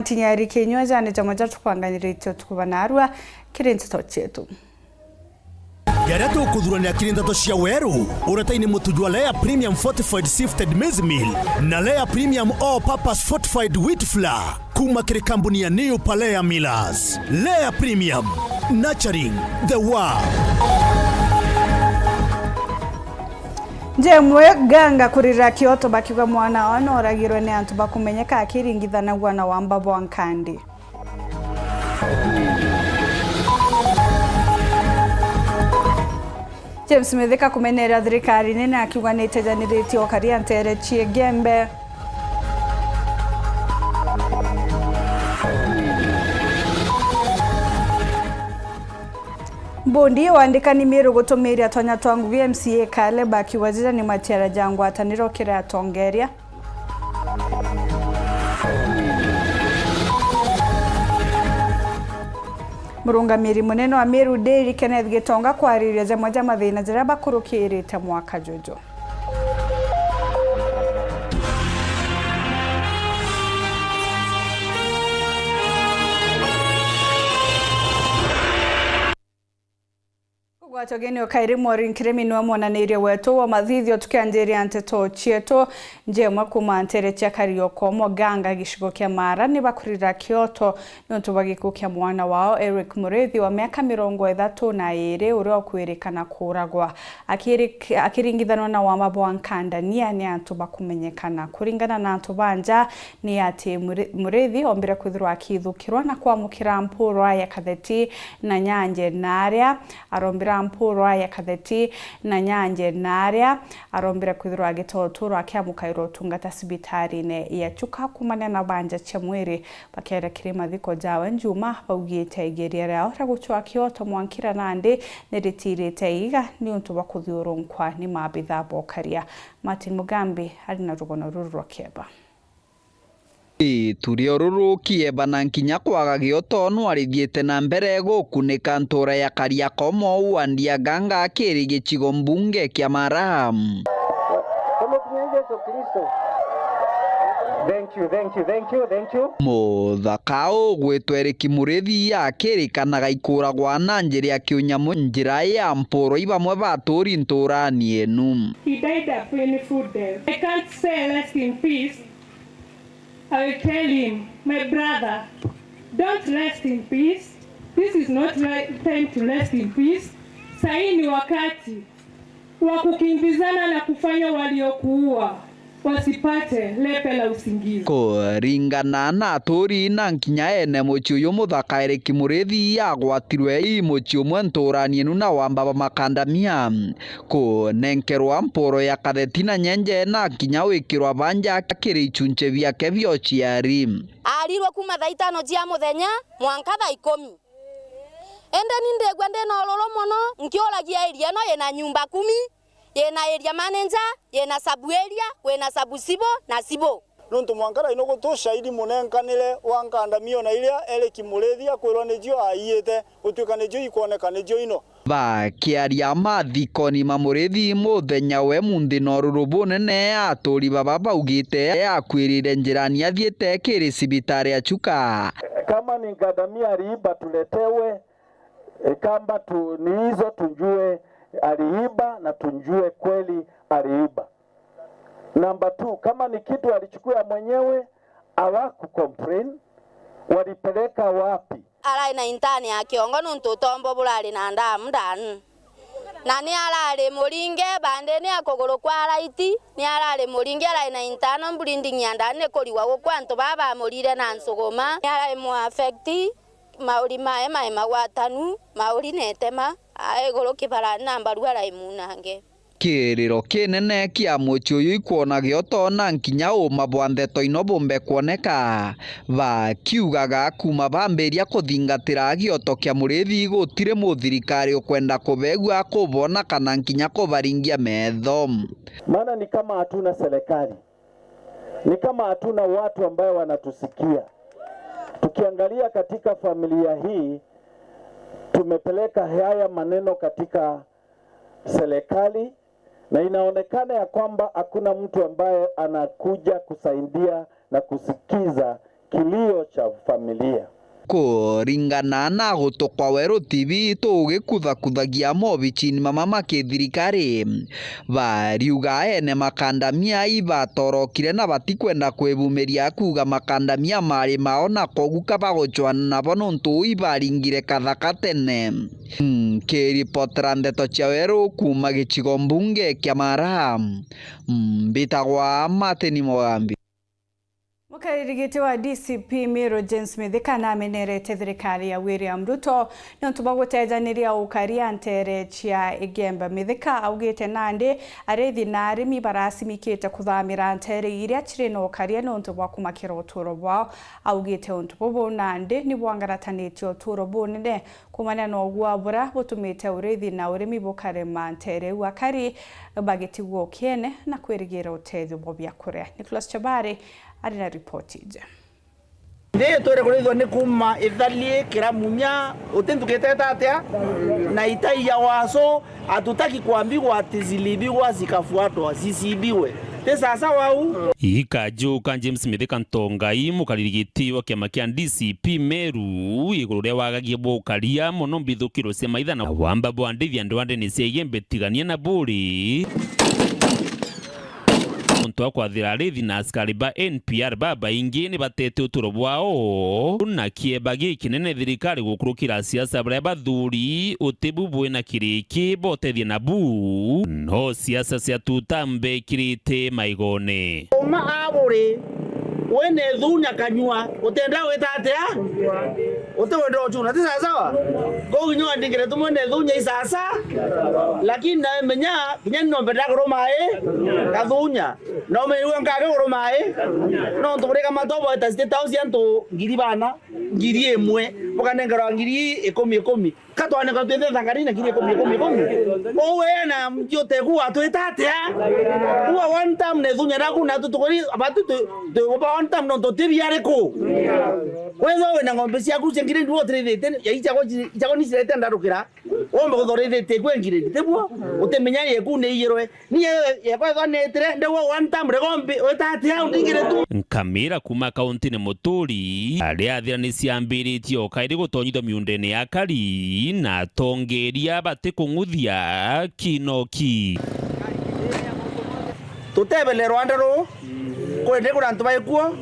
Tinyari Kenya jane jamoja tukwanganyirite tukubanarwa kirenzo chetu. Yareto kudhurania kirindato cia weru urataini mutujwa Lea Premium Fortified Sifted Maize Meal na Lea Premium All Purpose Fortified Wheat Flour kuma kiri kampuni ya New Palea Millers. Lea Premium, nurturing the world. Jemwe ganga kurira Kyoto bakiwa mwana ono oragirwe ne antu bakumenyeka akiringithana gwana wa Mbabo Nkandi. James Mithika kumenera thirikari nene akiuga ni itejaniriti okaria ntere Chigembe. Bondi wandikani miru gutumiri atonya twangu VMCA kale baki wazira ni Matiara Jangwa ataniro kire atongeria. Murungamiri munene wa Meru Dairy Kenneth Gitonga kwariria jamoja mathina jira bakurukirite mwaka jojo. Watogeni okairi morin kremino wa mwananiria wetu wa mathithio tukianjiria nteto chieto njemwa kuma ntere chia Karioko Moganga gishigo kia Mara ni bakurira Kyoto nontu bagikukia mwana wao Eric Mureithi wa miaka 32 uria okwirikana kuragwa akiringithanwa na wa Mbabo Nkanda ni antu bakumenyekana kuringana na antu banja ni ati Mureithi ombire kwithirwa akithukirwa na kwamukira mpuro ya katheti na nyanje naria arombira mpuro ya katheti na nyanje naria arombira kwithirwa agitoturo akiamukairo tungata sibitarine ya chuka kumana na banja cha mwiri bakera kirima thiko jawe njuma baugite igeria rao raguchwa Kyoto mwankira nandi niritirite iga ni untu bakuthiurunkwa ni mabitha bokaria. Martin Mugambi alina rugono ruru rwa Kieba. Turio ruru Kieba na nkinya kwaga Kyoto no arithiete na mbere gukunika ntura ya Kariako Wandia Ganga akiri gichigo mbunge kia Mara. Thank you. Muthakao gwitwa Eric Mureithi akirikanaga ikuragwa na njira ya kiunyamu njira ya mporo ibamwe baturi nturani enu. He died a painful death. I can't say rest in peace. I will tell him, my brother, don't rest in peace. This is not time to rest in peace. Sahi ni wakati wa kukimbizana na kufanya waliokuua wasipate lepe la usingizi. Kuringana na aturi na nkinya ene muchi uyu muthaka Eric Mureithi agwatirwe i muchi umwe nturani enu na wa Mbabo makandamia kunenkerwa mporo ya katheti na nyenje na nkinya wikirwa banja akiri ichunche biake bio ciari. Arirwe kuma thaa 5 cia muthenya mwanka thaa 10. Ende nindegwa ndena ololo mono nkioragia area no yena nyumba 10. Yena area manager, yena sabu area, wena sabu sibo na sibo. Nontu mwankara ino gutosha idi munenkanire wankandamio na iria Eric Mureithi akwirwa nijio aiyete utuika nijio ikoneka nijio ino. Bakiaria mathiko ni Mureithi muthenya we mundino rurubu nene aturi baba baugite akwirire njirani athiete kiri sibitari ya Chuka. Kama ni Nkandamia aliiba tuletewe, kamba tu ni hizo tunjue aliiba na tunjue kweli aliiba. Namba 2, kama ni kitu alichukua mwenyewe hawaku complain, walipeleka wapi? Alai na intani ya Kiongo nuntu tombo bulali na ndamu ndanu. Na ni alale mulinge bande ni akogoro kwa alaiti ni alale mulinge alai na intano mbulindi nyandane koliwa gukwanto baba mulire na nsogoma ni alai mu affecti mauri mae mawatanu mauri netema aegoro kibara namba ruara imunange. Kiriro kinene kia muchi uyu ikuona Kyoto na nkinya umabwantheto ino bombe kuoneka bakiugaga kuma bambiria kuthingatira Kyoto kia Mureithi gutire muthirikari ukwenda kubegwa kubona kana nkinya kubaringia metho. Maana ni kama hatuna serikali, ni kama hatuna watu ambao wanatusikia. Tukiangalia katika familia hii tumepeleka haya maneno katika serikali na inaonekana ya kwamba hakuna mtu ambaye anakuja kusaidia na kusikiza kilio cha familia. Kuringana na gutokwa Weru TV tugikuthakuthagia mobichini mama makithirikari bariuga ene makandamia ibatorokire na batikwenda kwibumiria kuga makandamia mari mao na koguka bagochwana nabo nontu ibaringire kathaka tene. Kiripotera Ndeto cia Weru kuma gicigo mbunge kia Mara, mbitagwa Martin Mogambi. Mukaririgiti wa DCP Meru James Mithika na amenerete thirikari ya William Ruto nontu bagutejaniria ukaria ntere cia Igembe. Mithika augite nandi arethi na arimi barasimikite kuthamira ntere iria ciri no ukaria nontu bwa kumakira uturo bwao. Augite untu bubu nandi ni bwangaratanite uturo bunene kumana no gwabura butumite urethi na urimi bukarema ntere wakari bagitigwo kiene na kwirigira utethio bobya kuria. Nicholas Chabari arina ripoti ije. Ndiye tore kurizwa ni kuma ithalie kiramunya utentukete tatea na itai waso atutaki kuambiwa atizilibigwa zikafuatwa zisibiwe sasa wau ikajuka James Mithika Ntongai mukaririgiti wa kiama kia DCP Meru iguru ria wagagie bukaria muno mbithukiro cia maitha na wamba bwandithia ndwande ni cia Igembe tigania na buri muntu kwa thirarithi na askari ba NPR baba ingi ni batete uturo bwao na kiebagi kinene thirikari gukurukira siasa baria bathuri utebubwe na kiriki botethia na bu no siasa cia tutambe kirite maigone uma abore wene dhunya kanyua utenda wetatea utewenda ochuna tisa sawa go nyo ndingire tumwende dhunya isasa lakini na menya kinya nombe ndakoro mae kadhunya no me iwe ngage oro mae no ntureka matobo ta 6000 ngiri bana ngiri emwe mukanengera ngiri 10 katwane katwende thangarina ngiri 10 owe na mjote kuwa twetatea kuwa one time ne dhunya ndaku na tutukori abatu one time no totibiare ko wezo we na ngombe cia kuche ngire nduo trethete ya ichago ni sirete ndarukira ombe guthorethete kwengire tebwo utemenya yeku ne iyerwe ni ye kwa netre ndewo one time regombe wetati au ndingire tu nkamira kuma kaunti ne muturi aria athira ni ciambiritio kairi gutonyithio miundene ya kari na tongeria bate kunguthia kinoki tutebele Rwandaro kwende kurantu baikuo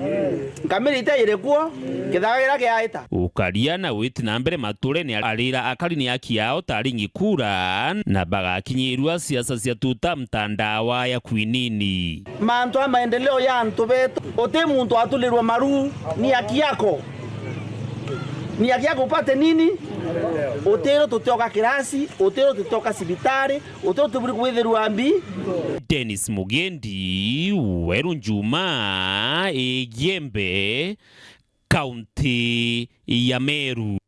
nkamiri ite kuo kithagira kiaita ukaria na witi na mbere mature ni arira akari ni akiao tari ngikura na bagakinyirwa siasa cia tuta mtandawa ya kwinini mantu ya maendeleo ya antu betu ote muntu atulirwa maru ni haki yako upate nini otero tutoka kirasi otero tutoka sibitari otero tuburi kwitherwa ambi. Dennis Mugendi, Weru Njuma, Igembe, kaunti ya Meru.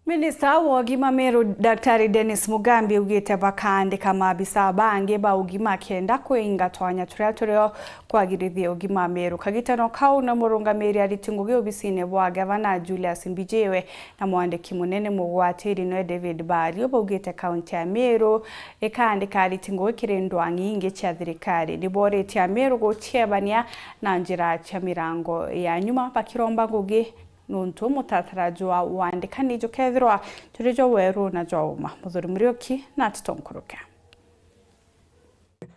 Minista wa ugima Meru Daktari Dennis Mugambi ugite bakandika mabisa bange ba ugima kenda kuinga twanya turia kwagirithia ugima Meru kagitano kau na murungamiri aritinguge obisine bwa Governor Julius Mbijewe na mwandiki munene mugwatiri no David Bario bugite kaunti ya Meru ikandika aritinguge kirendwa nginge cha thirikari nibore tia Meru gotiebania na njira cha mirango ya nyuma bakiromba ngugi nuntu mutatarajwa wandikanijo kethirwa turijo Weru na Joma muthuri Murioki na Titonkuruka.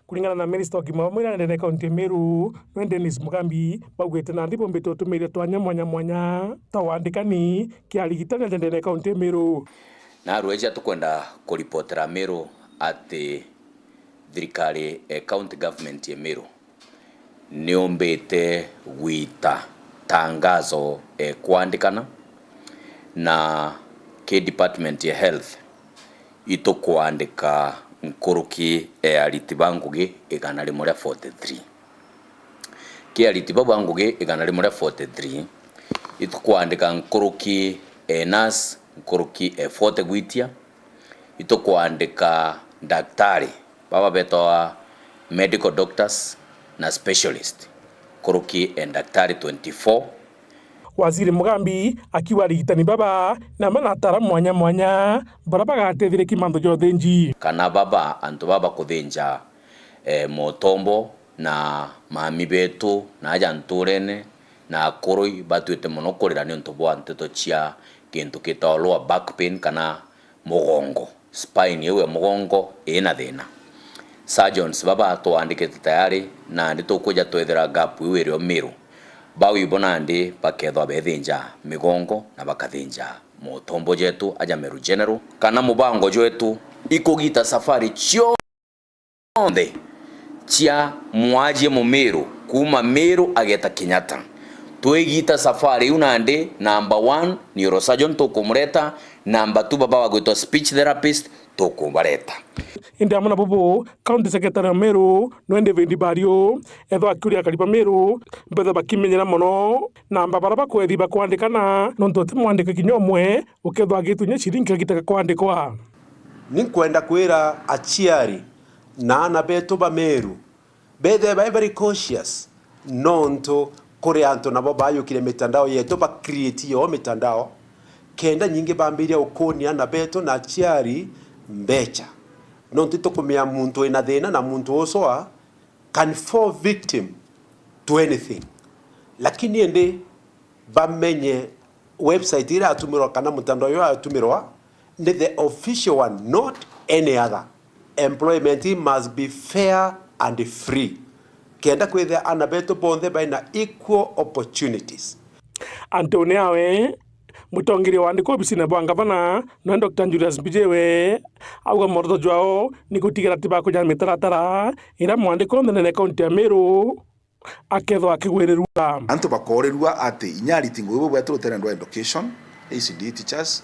Kulingana na Minister wa mwira ndene kaunti Meru Dennis Mugambi baugite na ndipo mbeto tumire twanya mwanya tawandikani kiarigitana ndene kaunti Meru na rueja tukwenda kuripotera Meru ati thirikari county government ya Meru niombete wita tangazo kuandikana na ke department ya health ito kuandika nkuruki aritiba ngugi igana rimwe 43 ke aritiba bangugi igana rimwe 43 ito kuandika nkuruki nurse nkuruki 40 gwitia ito kuandika daktari baba beto medical doctors na specialist kuruki daktari 24. Waziri Mugambi akiwa rigitani baba na manatara mwanya baraba gatethire kimando jothe nji kana baba antu baba kuthinja motombo na mami betu na aja nturene na koroi batuite muno kurira ni untu bwa nteto chia kintu kitwa lower back pain kana mugongo spine yewe mugongo ina thina. Surgeons baba twandikite tayari na ndi tukuja twethera gap iwiri o Meru bawibona ndi bakethwa bethinja migongo na bakathinja mutombo jetu aja Meru General kana mubango jwetu ikugita safari chionde chia mwaje mu Meru kuma Meru ageta Kenyatta twegita safari unande number 1 neurosurgeon tukumureta, number 2 baba wagwitwa speech therapist tukumbareta. Indiamana bubu county secretary Meru Nwende Vendi Bario etho akuria kariba Meru mbetha bakimenyera mono na mbabara bakwethi bakwandikana nonto timwandika kinyomwe ukethwa gitunya ciringi gitaka kwandikwa. Ninkwenda kwira achiari na ana beto ba Meru bethe ba very cautious nonto kore anto nabo bayukire mitandao yeto ba create yo mitandao kenda nyingi bambiria ukonia na beto na achiari mbecha nonto tukumia muntu ina thina na muntu osoa can fall victim to anything, lakini ende bamenye website ira atumirwa kana mutandao yo atumirwa ni the official one, not any other. Employment must be fair and free kenda kwethe anabeto bonthe baina equal opportunities. Antoneawe mutongiri wandiko bisina bwa gavana na Dr. Julius Mbijewe auga mordo jwao ni gutigira tiba ko jana mitaratara ira mwandiko nene kaunti ya Meru akethwa akigwererua antu bakorerua ati inyari tingo bwo turuterendwa education ACD teachers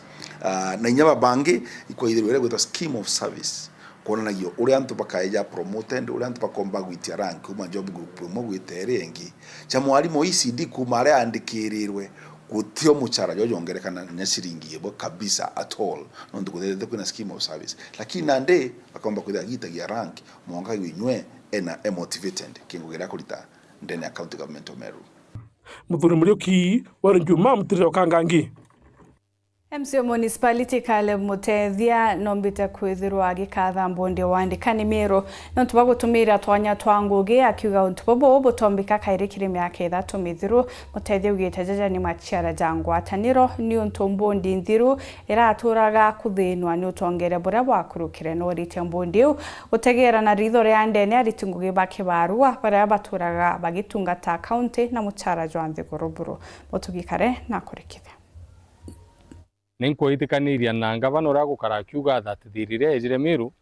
na inyaba bangi ikoithirwe gwetwa scheme of service kuonanagio uri antu bakaeja promoted uri antu bakomba gwitia rank kuma job group mo gwitere engi cha mwalimu ECD kuma ari andikirirwe gutio muchara jojo ongerekana na siringi yebo kabisa at all nondo kuthethe kuna scheme of service lakini nande bakomba kuthia gitagia rank mwanga winywe ena motivated kingugera kurita ndene account government of Meru. Muthuri Muriuki warinjuma mutire okangangi MCO Municipality Caleb Mutethia nombita kwithirwa agikatha mbondi wandikani Meru no tubagutumira twanya twangugi akiuga untubobo butombika kairikire myaka 3 mithiru Mutethia ugite jaja ni machiara jangwataniro ni untombondi nthiru iraturaga kuthinwa ni utongere bura bwakurukire no rite mbondi utegera na ritho ria ndene aritingugi bakibarua bara baturaga bagitungata county na muchara jwanthi goroburu mutugikare na kurikithe Nenko itikaniria na gavana ura gukara kiuga that thirire ejire Meru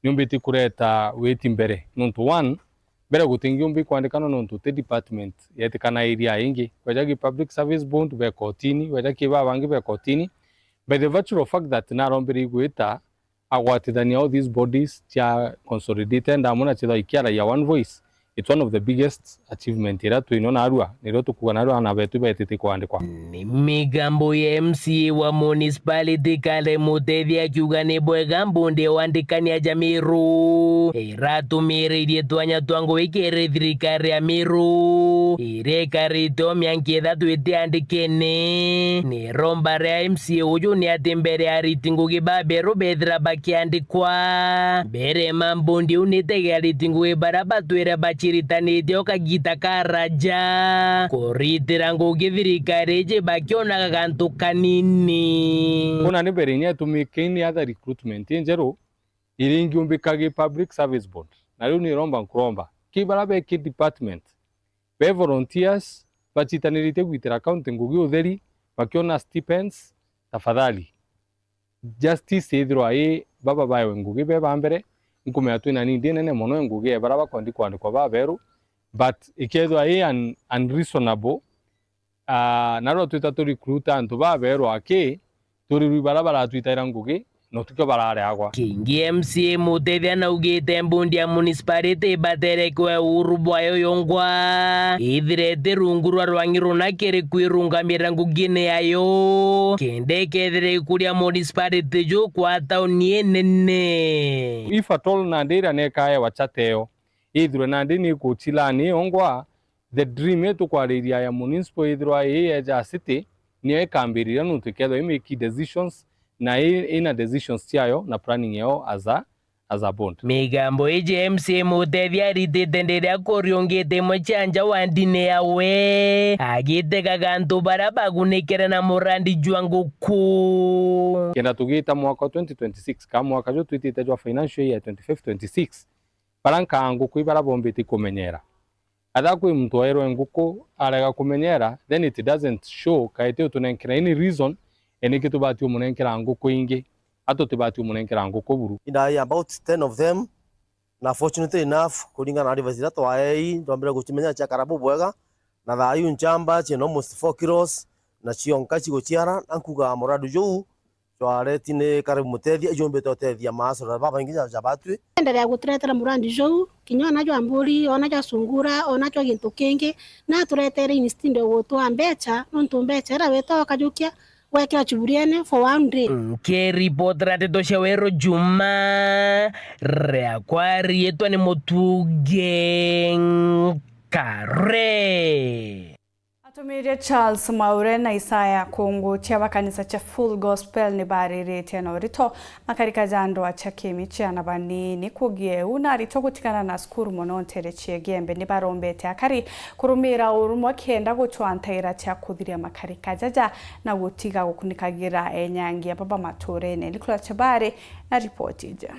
nyumbiti kureta weti mbere nonto 1 mbere gutingi umbi kwandikana nonto te department yetikana area ingi kwajagi public service bond be kotini wajaki babangi be kotini by the virtue of fact that narombiri gwita agwatithania all these bodies cha consolidated and amuna chitha ikiara ya one voice. It's one of the biggest achievement ira tuinona arua niro tukugana arua na betu betete kwandikwa. Ni migambo ya MCA wa municipality Caleb Mutethia akiuga ni bwega mbunde wandikania ja Meru iratumiririe twanya twangu ikere thirikari ya Meru irekarito mĩaka 3 itiandikene ni romba ria MCA uyu ni ati mbere aritingugi baberu bethira bakiandikwa mbere mambundi unitege aritingugi bara batwire chiritanite okagita karaja kuritira ngugi thirikari je bakionaga gantu kanini kuna ni mbere nya tumikeni other recruitment njeru iringi umbikagi public service board na riu ni romba nkuromba kibara be ki department be volunteers bachitanirite gwitira account ngugi utheri bakiona stipends tafadhali justice ithirwa baba bayo ngugi be bambere nkumea twina ni nene mono ngugi bara kwandikwa baberu but ikethwa unreasonable naro twita to recruit antu baberu ake turi bara twitaira ngugi no tukyo barare agwa kingi MCA Mutethia na ugite mbundi ya municipality batere kwa urubwayo yongwa ithirete rungurwa rwangiru na kere kwirungamira ngugine yayo kende kethire kuria municipality jo kwa tauni nene if at all na ndira ne kaya wachateo ithire na ndini kuchilani ongwa the dream yetu kwa area ya municipal ithire ya city ni ekambirira nutuketho imeki decisions na ina decisions ciayo na planning yao as as a bond. Migambo ije MCA Muthethia ritite ndiria kuriongite muchanja wa ndine yawe agitega gantu bara bagunikire na murandi jwa nguku kenda tugita mwaka 2026 kama mwaka jo twitite jwa financial year 25-26 baranka nguku ibara bombiti kumenyera atha kwi mtu aero nguku arega kumenyera then it doesn't show kaite utunenkira any reason eni kitubati umunenkira nguku ingi atotibati umunenkira nguku buru about 10 of them na fortunately enough kulingana na advice that waei ndombere guchimenya cha karabu bwega na thayu njamba chino almost 4 kilos na chionka chigochiara ankuga moradu jo twaretine karibu Muthethia ijombe totethia maso baba inginya jabatwe endelea gutretera murandi jo kinyo na jo mburi ona jo sungura ona jo gintu kingi na turetere instinde gutwa mbecha nontu mbecha era weto kajukia wekera chiburiene for one day Keri potrate toshawero Juma reakwari yetu ni Mutuge Kare Atumirie Charles Maure na Isaya Kungu chia kanisa cha Full Gospel ni baririte na rito makarika jando wa chakimi chia na banini kugie una rito kutikana na skuru monontere chie gembe ni barombete akari kurumira urumo kenda guchwantaira chia kuthiria makarika jaja na gutiga gukunikagira enyangi baba maturene likula chabare na ripoti ija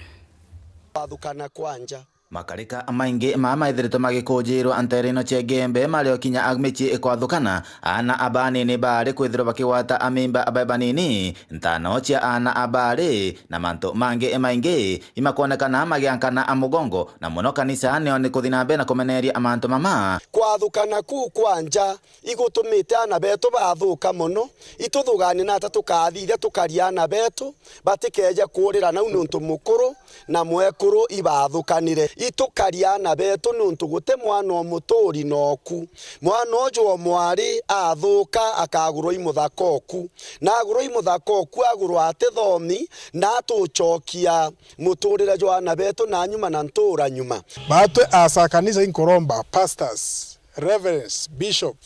bathukana kwanja makarika maingi mama ithirito magikujirwo anterino chegembe malio kinya agmichi ikwathukana ana abani ni bari kwithirwo bakiwata amimba ababanini ntano chia ana abari na manto mangi maingi imakonekana magiankana amugongo na muno kanisa neo ni kuthinambe na kumeneria amanto mama kwathukana ku kwanja igutumite ana beto bathuka muno ituthugani na tatukathithia tukariana beto batikeja kurira na ununtu mukuru na mwekuru ibathukanire itukariana beto nuntu gute mwana omutori noku mwana ojo mwari athuka akagurwo imuthakoku na agurwo imuthakoku agurwo atithomi na tuchokia muturire jwana beto na nyuma na ntura nyuma batwe asa kanisa inkoromba pastors reverends bishop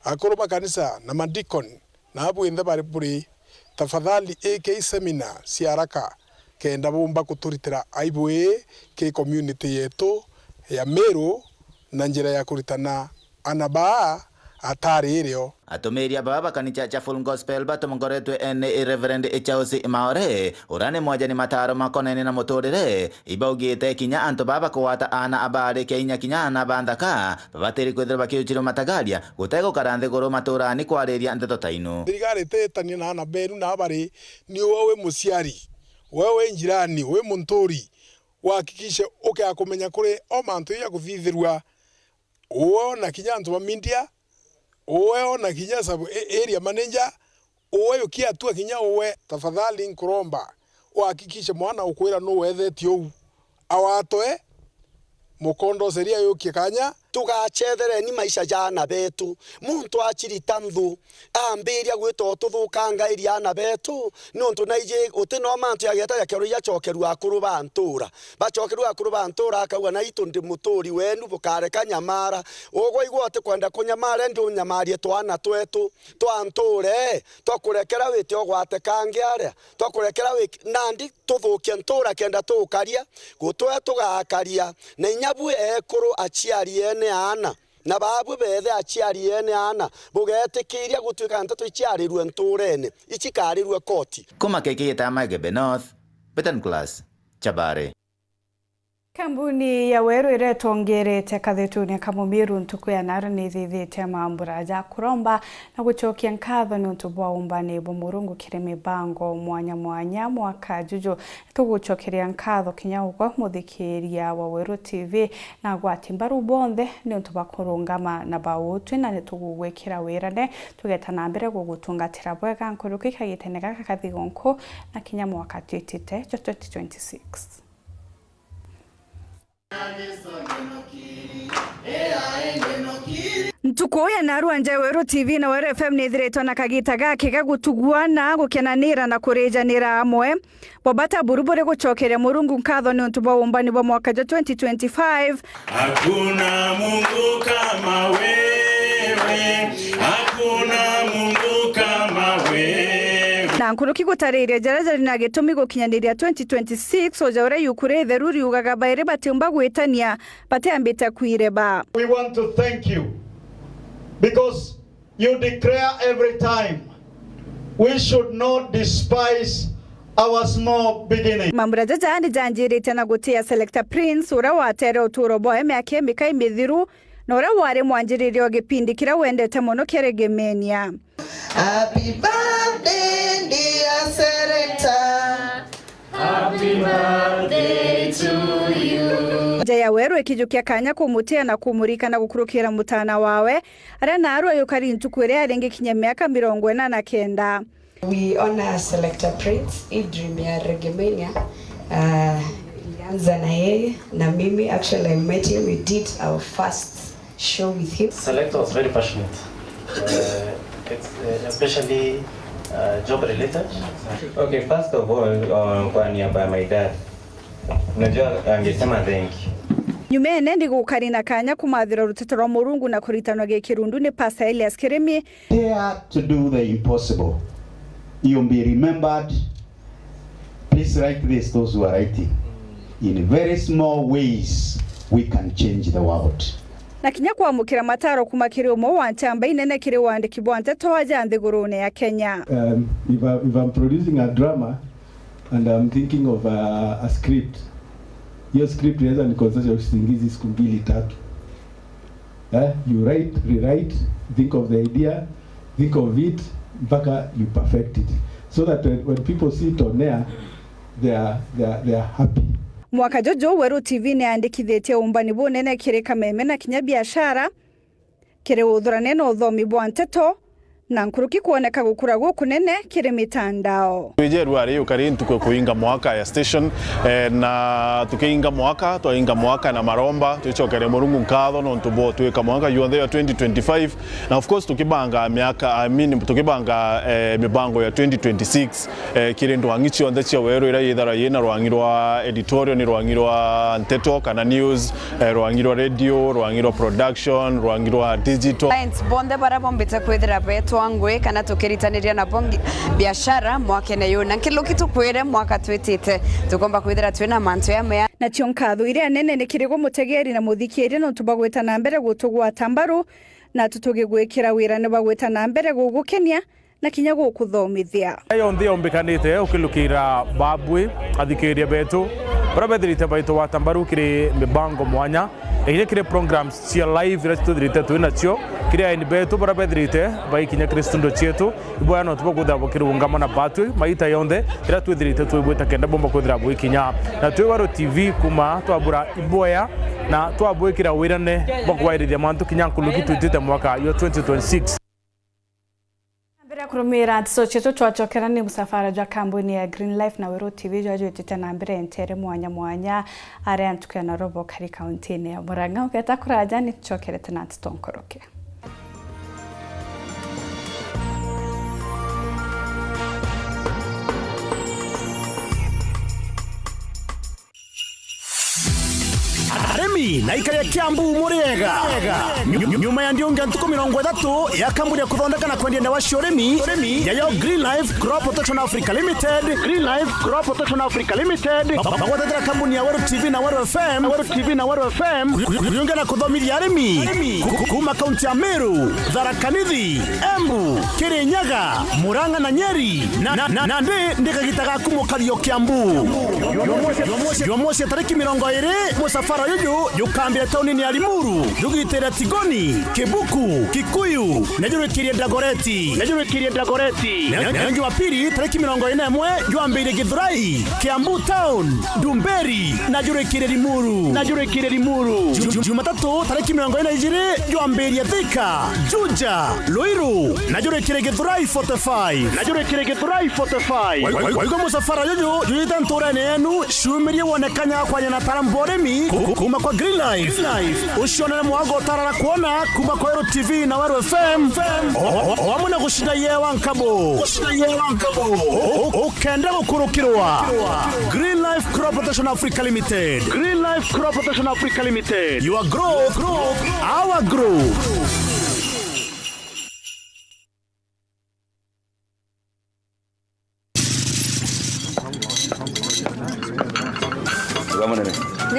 akoroba kanisa na madikon na abu inda bari buri tafadhali AK seminar siaraka kenda bomba kuturitira aibwe ke community yetu ya Meru na njira ya kuritana anaba atari irio atumiria baba kanisa cha Full Gospel batomongoretwe ene Reverend Echausi Maore urane moja ni mataro makonene na muturire ibaugite kinya anto baba kuwata ana abari kinya kinya na bandaka babatiri kwithira bakiuchiro matagaria gutego karanthe goro maturani kwariria ndeto tainu thirikari tetani na ana beru na abari ni wowe musiari wewe njirani we muntori wakikishe akumenya kuri o mantu ya kuthithirwa uona kinya antu ba media uona kinya sabu area manager uwe ukia tu kinya uwe tafadhali nkuromba wakikishe mwana ukwira no wethetio u awatoe mukondo seria yokie kanya tugacethere ni maisha jana betu muntu achirita nthu ambiria gwito tuthukanga iriana betu nuntu naije utino mantu yageta yakero yachokeru akuru bantura bachokeru akuru bantura akauga na itu ndi muturi wenu bukare kanyamara ugo igwote kwenda kunyamara ndu nyamarie twana twetu twanture twakurekera wite ogwate kange aria twakurekera nandi tuthukia ntura kenda tukaria gutwe tugakaria na inyabu ekuru achiari ene ana na babu bethe achiari ene ana bugetikiria gutwika ntato ichiarirwe nturene ichikarirwe koti kuma keke tamagebe North Betan Class Chabare Kambuni ya Weru iretongerete kathetuni kamumiru ntuku ya naro nithithite mambura ja kuromba na guchokia nkatho ni utubwa umbani bo murungu kire mibango mwanya mwanya mwaka juju tuguchokeria nkatho kinya ugwa muthikiria wa Weru TV na gwatimbaru bonthe ni utubwa kurungama na bawutwi na nitugugwikira wirane tugeta na mbere gugutungatira bwega nkuruki kagitene gaka kathigonko na kinya mwaka twitite 2026 Ntuko ya naruanje Weru TV na Weru FM nithiretwo na kagita gake gagutuguana gukenanira na kurejanira amwe bobata burubure guchokeria murungu nkatho ni untu baumbani bo mwaka 2025 Hakuna Mungu kama wewe, hakuna Mungu kama wewe. Na na nkuruki gutariria jarajari na gitumi gukinyaniria 2026 ojaura yukure theruri ugaga baire batimba gwitania bateambite kwireba. We want to thank you because you declare every time we should not despise our small beginning. Mambura jajani janjirite na gutia Selector Prince ura watere uturo boe miaka mikai mithiru na ura wari mwanjiriri wa gipindi kira wendete muno keregemenia. Happy birthday dear Selector, happy birthday to you. Jaya Weru ikijukia kanya kumutia na kumurika na gukurukira mutana wawe ara naru ayukari ntukwire arenge kinya miaka 49. We honor Selector Prince Idrim ya Regemenia. Ilianza na yeye na mimi. Actually I met him, we did our first show with him. Selector was very passionate, especially job related. Okay, first of all, kwa niaba ya my dad, najua angesema thank you. Nyumene ndi gukari na kanya kumathira rutete rwa Murungu na kuritanwa gekirundu ni Pastor Elias Kiremi. Dare to do the impossible. You'll be remembered. Please write this, those who are writing. In very small ways, we can change the world. Na kinya kwamukira mataro kumakiri umo wantamba inene kiri wandiki bwante towaja nthigurune ya Kenya. If I'm producing a drama and I'm thinking of a script, your script inaweza nikosesha usingizi siku 2-3. You write, rewrite, think of the idea, think of it, mpaka you perfect it, so that when people see it on air, they are happy. Mwaka jojo Weru TV ne andikithitie umbani bunene kiri kameme na kinya biashara kiri uthurane no thomi bwanteto na nkuruki kuoneka gukura gukunene kiri mitandao. Twijeru ari ukari ntukwe kuinga mwaka ya station na tukiinga mwaka twainga mwaka na maromba tuchokere Murungu nkatho no ntubo twika mwaka yuonde ya 2025 na of course tukibanga miaka tukibanga mibango ya 2026 kiri ndwangichi onde cia Weru ira yithara yina rwangirwa editorial ni rwangirwa nteto kana news rwangirwa radio rwangirwa production rwangirwa digital clients bonde bara bombite kwithira beto angwe kana tukiritanĩria na biashara mwaka nayo na kilo kitu kwire mwaka twitite tukomba kwithira twina mantu ya mea na tionkathu iria nene ni kirigo mutegeri na muthikiri no tubagweta na mbere gutugwa tambaru na tutugigwikira wira ne bagweta na mbere gugukenia na kinya gukuthomithia ayo ndio mbekanite ukilukira babwe athikiria betu barabethirite baito wa tambaru kiri mibango mwanya ekire kire programs cia live ira tuthirite twina cio kire ni betu barabethirite baikinya kristundo cietu iboya no tubagutha bokirungama na batwe maita yonde ira tuthirite twibweta kenda bomba kuthira bwikinya na twi Weru TV kuma twabura iboya na twabwikira wirane bokwairithia mantu kinya nkuluki twitite mwaka yo 2026 Mbere kurumira socheto twachokera ni musafara jwa kampuni ya Green Life na Weru TV jwa jwetete na mbere entere mwanya are antukia na robo kari kaunti ya Murang'a uketa kuraja ni chokere tena tutonkoroke. Aremi na ikaria Kiambu Muriega nyuma ya ndionga ntuko 30 ya kampuni ya kuthondeka na kwendia ndawa cia urimi yayo Green Life Crop Protection Africa Limited. Green Life Crop Protection Africa Limited bagwatira kampuni ya Weru TV na Weru FM kuyunga na kuthomithia arimi kuma kaunti ya Meru, Tharaka Nithi, Embu, Kirinyaga, Murang'a na Nyeri na ndikagitaga kumukario Kiambu yomosi tariki 20 musafara yuju yukambia tauni ni Alimuru yugitera Tigoni, Kibuku, Kikuyu na jurekiria Dagoreti na Jumapili tariki 21 yuambire Githurai, Kiambu Town, Dumberi na jurekiria Limuru Jumatatu tariki 22 yuambire Thika, Juja, Loiru na jurekiria Githurai 45 waigo musafara yuju yuyita nturane yenu shumirie wonekanya kwa nyana taramboremi kuma kwa Green Life ushona mwago tarara kuona kuma kwa Weru TV na Weru FM wamuna gushinda yewa nkabo ukenda gukurukirwa Green Life Crop Protection Africa Limited. Your growth our growth.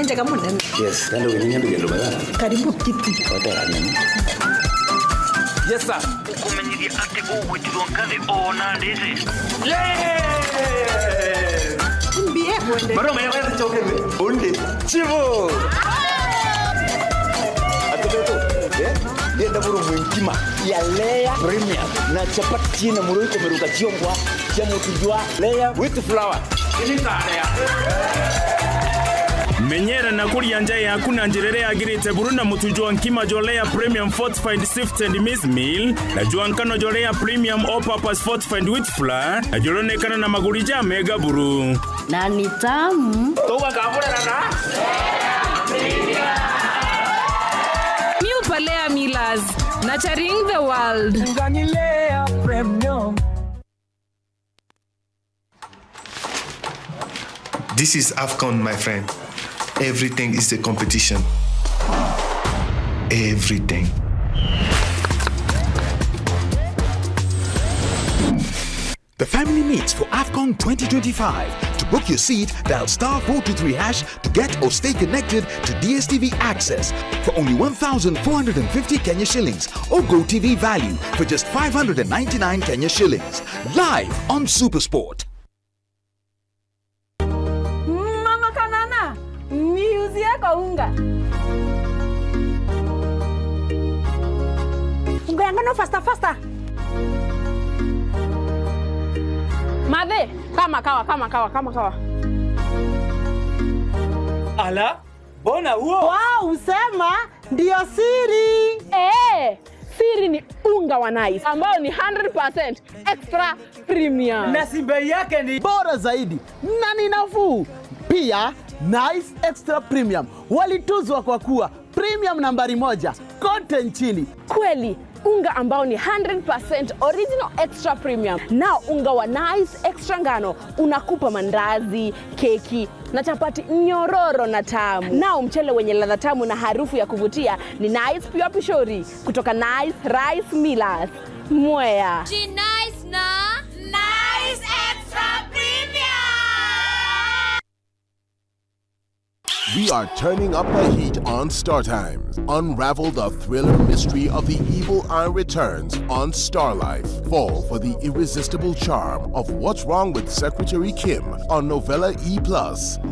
nenje kama ndani. Yes, ndio wenyewe ndio bada. Karibu kiti. Hotela ni. Yes sir. Kumenyiria ati ugwitithwo ngathi ona ndici. Mbie mwende. Bado mwenyewe tuchokeze. Onde. Chivo. Ndienda buru mwingima ya Lea Premium na chapati china muruiko meruka chiongwa cha mutujwa Lea with flour. Ini tarea. Menyera na kuria njai yaku na njirere agirite buru na mutujwa nkima jolea Premium Fortified Sifted Maize Meal na juankano jolea Premium All Purpose Fortified Wheat Flour na joronekana na magurija mega buru. Na ni tamu. Toka kabura na New Palea Millers, nurturing the world. Lea Premium. This is AFCON, my friend. Everything is a competition. Everything. The family meets for AFCON 2025. To book your seat, dial *423# to get or stay connected to DSTV access for only 1,450 Kenya shillings or GoTV value for just 599 Kenya shillings. Live on SuperSport. Mama Kanana, niuzie kwa unga. Unga yangu faster. Madhe, kama kawa. Ala, bona huo? Wow, usema ndio siri. Siri ni unga wa Nice ambao ni 100% extra premium. Na si bei yake ni bora zaidi na ni nafuu. Pia Nice Extra Premium walituzwa kwa kuwa premium nambari 1 kote nchini. Kweli, unga ambao ni 100% original extra premium. Na unga wa Nice Extra ngano unakupa mandazi, keki na chapati nyororo na tamu. Na mchele wenye ladha tamu na harufu ya kuvutia ni Nice Pure Pishori kutoka Nice Rice Millers. Mwea. Nice na Nice Extra Premium. We are turning up the heat on Star Times. Unravel the thriller mystery of the evil eye returns on Star Life. Fall for the irresistible charm of What's Wrong with Secretary Kim on Novella E+.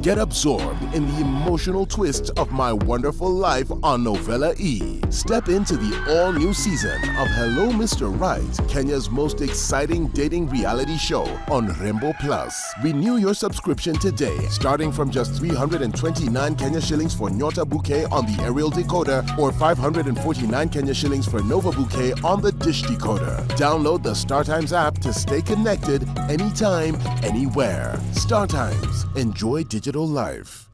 Get absorbed in the emotional twist of My Wonderful Life on Novella E. Step into the all-new season of Hello Mr. Right, Kenya's most exciting dating reality show on Rainbow Plus. Renew your subscription today, starting from just 329 Kenya shillings for Nyota Bouquet on the aerial decoder or 549 Kenya shillings for Nova Bouquet on the dish decoder. Download the StarTimes app to stay connected anytime, anywhere. StarTimes. Enjoy digital life.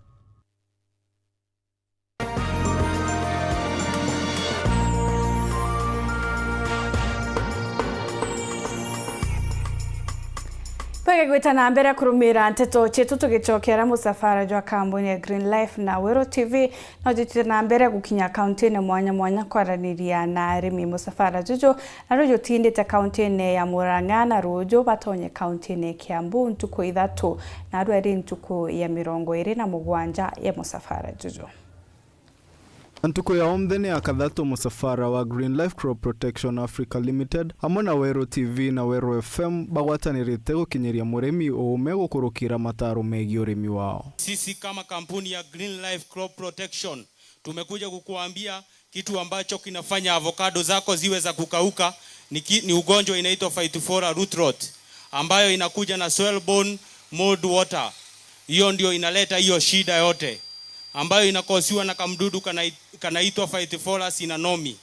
Pega gwita na mbere kurumira nteto chetu tugicokera musafara jwa kambuni ya Green Life na Wero TV no jitira na mbere gukinya county ne mwanya kwaraniria na arimi musafara jujo na rojo tindite county ne ya Murang'a na rojo batonye county ne Kiambu ntuko ithatu na arwari ntuko ya 27 ya musafara jujo. Antuko ya omdhene ya kadhato musafara wa Green Life Crop Protection Africa Limited hamwe na Wero TV na Wero FM bagwatanirite gukinyiria muremi umego kurukira mataro megi uremi wao. Sisi kama kampuni ya Green Life Crop Protection tumekuja kukuambia kitu ambacho kinafanya avocado zako ziwe za kukauka ni ugonjwa inaitwa Phytophthora root rot ambayo inakuja na soil-borne mold water. Hiyo ndio inaleta hiyo shida yote ambayo inakosiwa na kamdudu kanaitwa Phytophthora cinnamomii.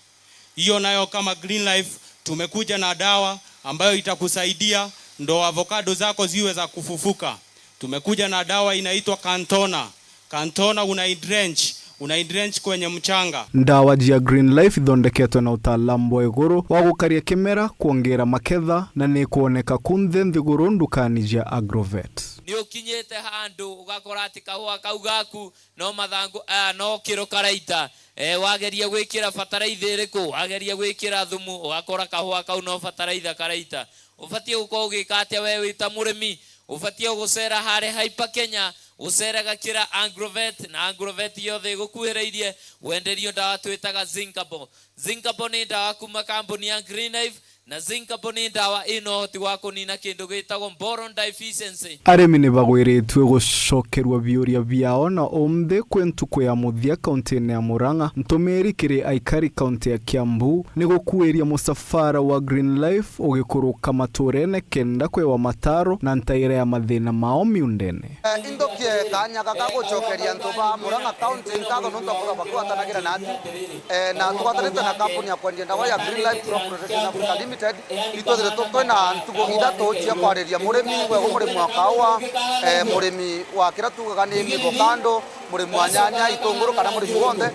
Hiyo nayo kama Green Life tumekuja na dawa ambayo itakusaidia ndo avocado zako ziwe za kufufuka. Tumekuja na dawa inaitwa Cantona. Cantona unaidrench kwenye mchanga. Ndawa ya Green Life thondeketwe na utaalamu wa iguru wa gukaria kimera kuongera maketha na ni kuoneka kunthe nthiguru ndukani ya Agrovet. Ni ukinyete handu ugakora ati kahua kau gaku no mathangu no kiro karaita wageria gwikira bataraitha iriku wageria gwikira thumu ugakora kahua kau no bataraitha karaita. Ufatie gukorwo ugika atia we wita murimi, ufatie gucera hare Hyper Kenya ucerega kira Agrovet na Agrovet yothe gukuhirairie wenderio ndawa twitaga Zincabo. Zincabo ni ndawa kuma kampuni ya Green Life na Zincabo ni ndawa ino hoti wa kunina kindu gitagwo boron deficiency. Arimi ni bagwiritwe gucokerwa biuria biao na omthe kwentuko ya muthia kaunti ya Murang'a. Ntumiri kiri aikari kaunti ya Kiambu ni gukuiria musafara wa Green Life ugikuruka maturene kenda kwewa mataro na ntaire ya mathina mao miundene. Indokie kanya gagagucokeria ntuba Murang'a kaunti nkatho nuntu bakwatanagĩra nati na tukwatanĩte na kampuni ya kwendia ndawa ya Green Life Crop Protection Africa Limited itothere twina ntugo ithatũ cia kwarĩria mũrĩmi wego mũrĩmi wa kawa mũrĩmi wa kĩrĩa tugaga nĩ avocado mũrĩmi wa nyanya itũngũrũ kana mũrĩmi wothe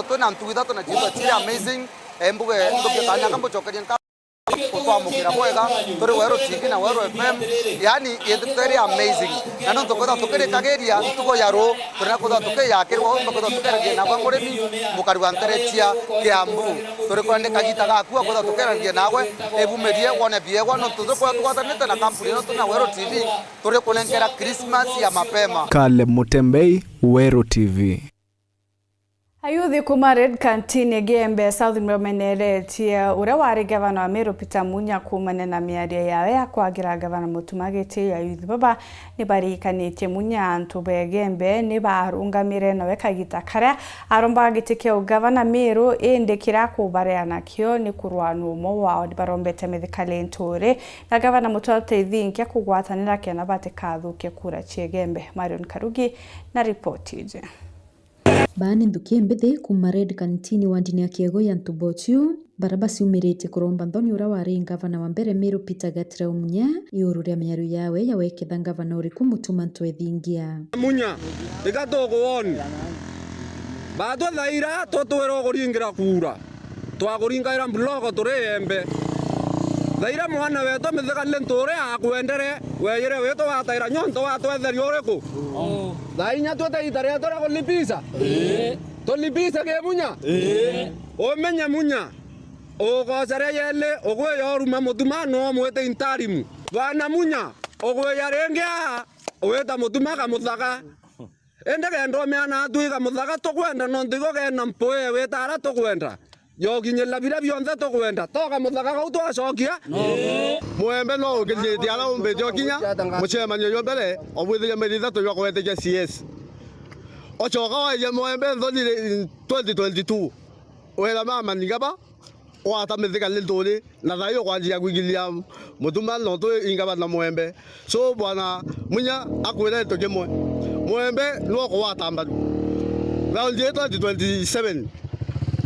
twina ntugo ithatũ na ciitwa ci amazing mbuge ndokie kanya gagucokeria kutwamukira mwega turi Wero TV na Wero FM yani yethere amazing na ndo tukotha tukirikageria tuko yaro turina kotha tukiyakirwa tukotha tukiragia na bamurimi mukari wa nterechia Kiambu turi kwandika gitaga akua kotha tukiragia nawe ebumerie wone biegwa no tuzo tukwatanite na kampuni no tuna Wero TV turi kulenkera Christmas ya mapema. Kale Mutembei, Wero TV. Ayuthi kuma Red Canteen Gembe South Mromeneretia ura wari gavana wa Meru Peter Munya kumane na miaria yawe ya kwagira gavana Mutumageti ayuthi baba ni barikanitie Munya antube Gembe ni barungamire nawe kagita karia aromba gitike gavana Meru ende kira kubareana kio ni kurwanu mo wao ni barombete methikale ntore na gavana Mutote thinkia kugwatanira kena batekathuke kura cie Gembe. Marion Karugi na ripoti je. Bani ndukie mbethe kuma Red Canteen wandini ya Kiego ya Ntubotiu barabasi umirite kuromba ndoni ura wari gavana wa mbere Meru Peter Gatira Munya iururia menyaru yawe yaweketha gavana uriku Mutuma ntwethingia Munya igatokuoni batwa thaira totwero kuringira kura twakuringaira bloko turembe thaira mwana weto mithekale ntore akwendere weyire weto wataira nyonto watwetheri uriku thainya twetaitare tora kulipisa tulipisa ke Munya omenya Munya ogocere yele ogwe yoruma Mutuma no mwete intarimu bana Munya ogwe yarengia oweta Mutuma kamuthaka ende kendo meana tuiga muthaka tukwenda no ndigo kena mpoe wetara tukwenda yoginyela bira byonthe tukwenda toka muthaka gau twacokia mwembe no ukithiti ala umbe jokinya muchemanyo yombere obwithia meritha to yokwete CS ochoka wa ye mwembe thoni 2022 wela mama ningaba wata methika lentole na thayo kwanjia kuigilia Mutuma no to ingaba na mwembe so bwana Munya akwira to kemwe mwembe no ko watamba round 2027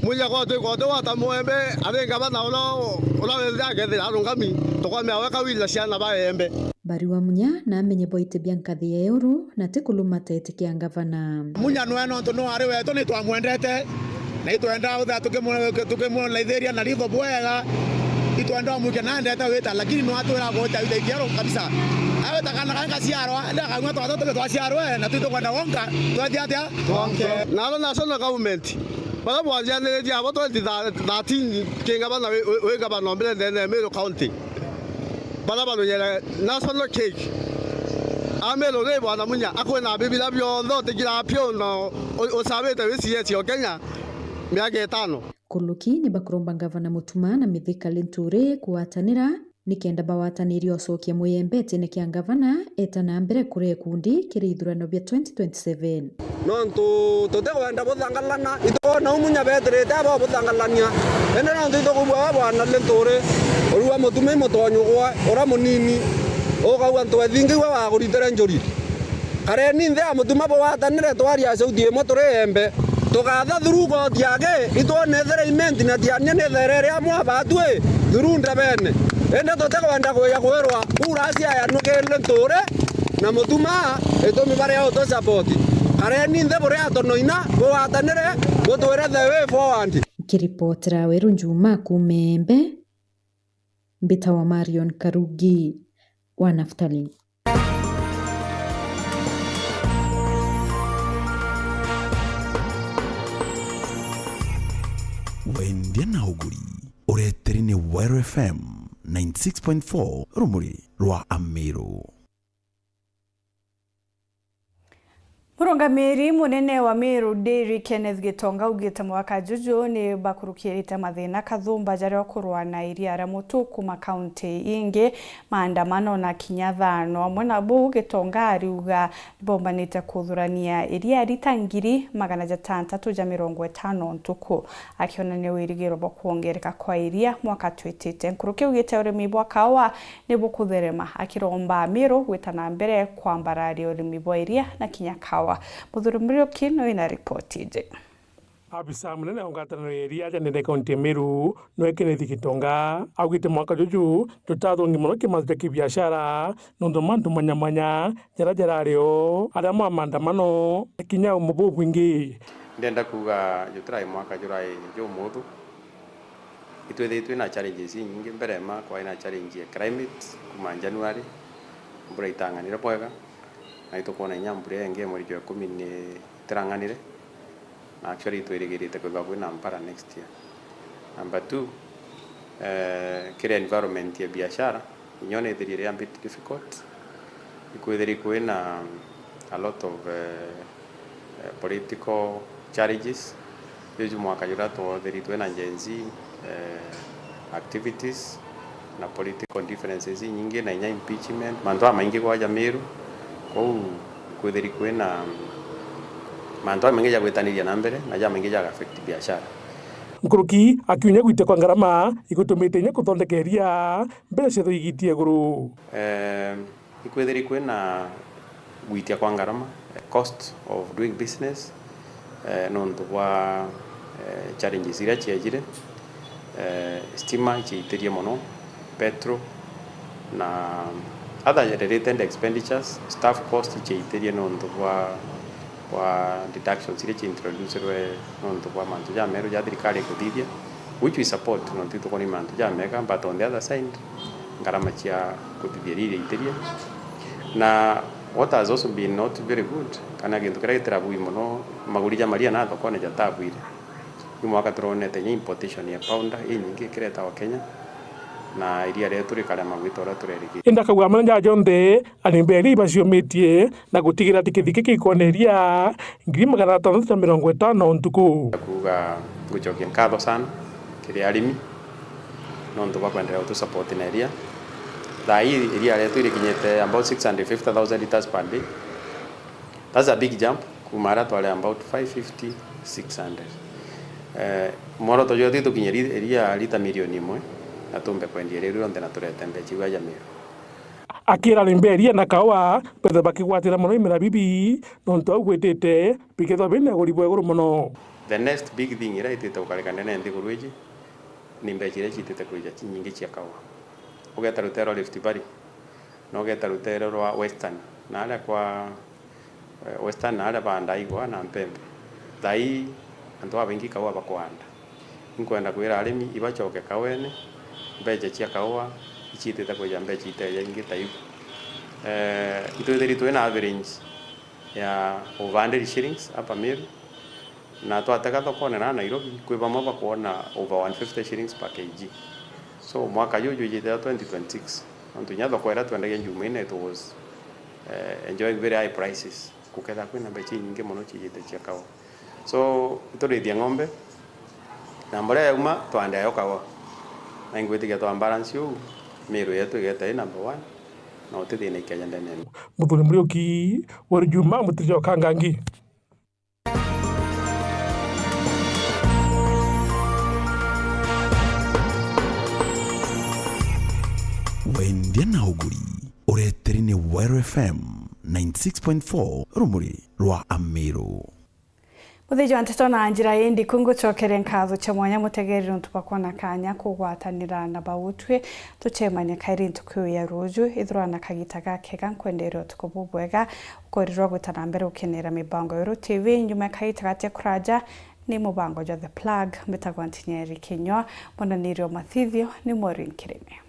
Munya kwa to wata mwembe arenga na ola wethage arungami to kwa meawe kawila ciana baembe Bariwa Munya na amenye boite biankathi ya euro na tikulumatete kia gavana Munya no to no ari weto ni twamwendete na itwenda utha tukemwona Laitheria na rivo bwega itwenda muke na ndeta weta lakini no atwera gota ide kiaro kabisa awe takana kanga ciarwa nda kangwa twatoke twaciarwa na tuito kwenda wonka twathia atia twonke na national government bala bwanja ne dia abo 2013 kinga bana we gavana mbele ndene Meru County bala bano yele national cake amelo le bwana Munya akwena bibila byonthe tikira pyo no osabete wisiye yo Kenya miaka 5 kuluki ni bakuromba gavana Mutuma na mithika lenture kuwatanira nikenda bawatanirio cokia muyembete ne kia gavana etana mbere kure kundi kiri ithurano bya 2027 no tutekwenda buthangalana itona Munya beterete abo buthangalania ene no tutokubwa bwana lenture oruwa Mutuma mutonyo kwa ora munini ogauga ntwethingi we waguritire njuri kare ninthe Mutuma bwatanire twaria sauti imwe turembe tugatha thurugo tiage itwonethere imenti na tiania nethere ria mwabatwe thurunda bene ende tutekwenda kuya kwirwa kura cia yanukele nture na Mutuma itumi bare auto support kare ninthe bure atonoina bwatanire gutwire the way forward kiripotera Weru Njuma kumembe mbita wa Marion Karugi wa Naftali. Wendia na uguri ureteri ni Wero FM 96.4 rumuri rwa Ameru. Mũrũngamĩri mũnene wa Meru Dairy Kenneth Gitonga ugĩte mwaka juju ni bakurukĩrĩte mathĩna kathumba jarĩa kũrũa na iria rĩa mũtu kuma kaunti ingĩ maandamano na kinya thano. Amwe nabo Gitonga ariuga bombanĩte kũthurania iria rita 650 ntuku, akĩonania wĩrĩgĩrĩro wa kuongereka kwa iria mwaka twĩtĩte. Nkuru kiugĩte ũrĩmi bwa kawa nĩ bũkũtherema, akĩromba Meru gwĩtana mbere kwambararia ũrĩmi bwa iria na kinya kawa. Muthuri Muriuki no ina ripoti ije. Abisa munene wa ngwatanĩro ya iria nene kaunti ya Meru no Kenneth Gitonga augĩte mwaka juju tutathongi mũno kĩmathĩte kĩbiashara nondo mandu manyamanya jararĩo arĩa maandamano kinya umubu bwingi. Ndenda kuga jutrai mwaka jurai jo muthu itwethitwe na challenges nyingi mbere ma kwa ina challenge ya climate kuma January mbura itanganire bwega na itukuona nyambure enge muri jo 10 ni tiranganire na actually twirigirite kwa kwina mpara next year. Number 2 kire environment ya biashara inyone thirire a bit difficult ikuithiri kwina a lot of political challenges yeju mwaka jura to thiritwe na Gen-Z activities na political differences nyingi na impeachment mandu maingi kwa Meru kwa kuthiri kwina mandu maingi ya gwetaniria na mbere na ya maingi ya affect biashara. Nkuruki akiunya gwite kwa ngarama igutumite nya kuthondekeria mbere cetho igitie guru ikuthiri kwina gwitia kwa ngarama cost of doing business nondo wa challenges ira chiajire stima chiiterie mono petrol na other related expenditures staff cost chiiterie nondo wa deductions ira introducerwe nondo wa mantu ya Meru ya thirikari kuthithia which we support no tito koni mantu ya mega but on the other side ngarama chia kuthithia ire iterie na what has also been not very good kana gintu kira gitirabu muno maguri ya maria na thoko ne jatabuire ni mwaka turonete nya importation ya pounder inyingi kireta wa Kenya na iria rĩa turikara magwitora turerigi enda kagwa manja jonde alimberi baciometie na gutigira tikithiki kikoneria 650 ntuku kuga gucokia nkatho sana kiri arimi no ndo bakwendelea tu support na iria thai iria rĩa turikinyete about 650,000 liters per day. That's a big jump kumara twale about 550 600 moro to yothi tukinyeri iria lita milioni 1 na tumbe kwendia rero ronde na turete mbechi wa Meru akira limberia na kawa pethe bakigwatira muno imira bibi nonto agwetete biketho bine guri bweguru muno. The next big thing ira itete ukarekana na ndi gurweji ni mbechi ira chitete kuja nyingi cia kawa ugeta rutero Rift Valley no ugeta rutero rwa Western na ala kwa Western na ala banda igwa na Mpembe thai antu abengi kawa bakwanda inkwenda kwira arimi ibachoke kawene mbeje cia kawa ichitete kuja mbechi iteje ingi taibu itwethiri twina average ya over 100 shillings hapa Meru na twataka thoko na Nairobi kwi bamwe bakuona over 150 shillings per kg. So mwaka juju ijite 2026 antu nya thoko era twendagia Jumanne it was enjoying very high prices kuketha kwina mbechi nyingi muno chijite cia kawa. So turithia ng'ombe na mbere ya uma twande yo kawa na ingwitiga twa balance yu Meru yetu igeta number 1 na utithia na Kenya ndene. Muthuri Muriuki wori Juma mutirijo kangangi. Wendia na uguri ureteri ni Wero FM 96.4 rumuri rwa Meru. Muthejo anteto na njira indi kungucokere nkatho cha mwanya mutegerero ntupakona kanya kugwatanira na bautwe tuchemanya kairi ntuku ya ruju ithurana kagita gake gankwenderero tukububwega ukorirwa gwitana mbere ukenera mibango Wero TV nyuma kaita gate kuraja ni mubango ja The Plug metagwantinyeri Kinywa monanirio mathithio ni Maureen Kireme.